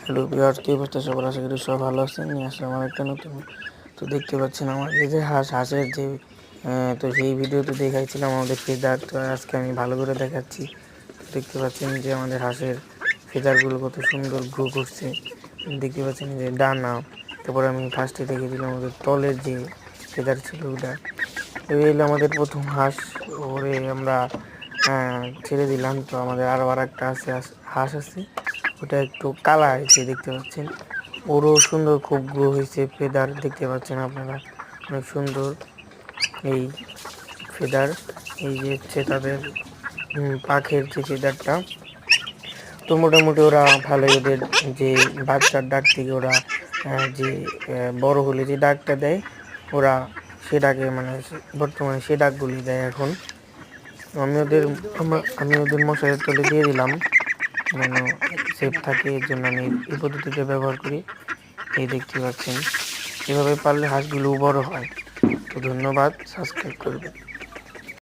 Hello viewers, কি অবস্থা সবার? আশা করি সব ভালো আছেন। নিয়ে আসলাম আমার একটা নতুন। তো দেখতে পাচ্ছেন আমাদের যে হাঁসের যে তো সেই ভিডিওতে দেখাইছিলাম আমাদের ফেদার। তো আজকে আমি ভালো করে দেখাচ্ছি। তো দেখতে পাচ্ছেন যে আমাদের হাঁসের ফেদারগুলো কত সুন্দর গ্রো করছে। দেখতে পাচ্ছেন যে ডানা, তারপরে আমি ফার্স্টে দেখেছিলাম আমাদের তলের যে ফেদার ছিল ওটা। এই হলো আমাদের প্রথম হাঁস। ওরে আমরা ছেড়ে দিলাম। তো আমাদের আরও আর একটা হাঁস আছে, ওটা একটু কালা হয়েছে দেখতে পাচ্ছেন। ওরও সুন্দর খুব গ্রো হয়েছে, ফেদার দেখতে পাচ্ছেন আপনারা, অনেক সুন্দর এই ফেদার। এই যে হচ্ছে তাদের পাখের যে ফেদারটা। তো মোটামুটি ওরা ভালোই, ওদের যে বাচ্চার ডাক থেকে ওরা যে বড় হলে যে ডাকটা দেয়, ওরা সে ডাকে মানে বর্তমানে সে ডাকগুলি দেয় এখন। আমি ওদের মশারির তলে দিয়ে দিলাম যেন সেফ থাকে, এর জন্য আমি এই পদ্ধতিটা ব্যবহার করি। এই দেখতে পাচ্ছেন, এভাবে পারলে হাঁসগুলো বড় হয়। তো ধন্যবাদ, সাবস্ক্রাইব করবেন।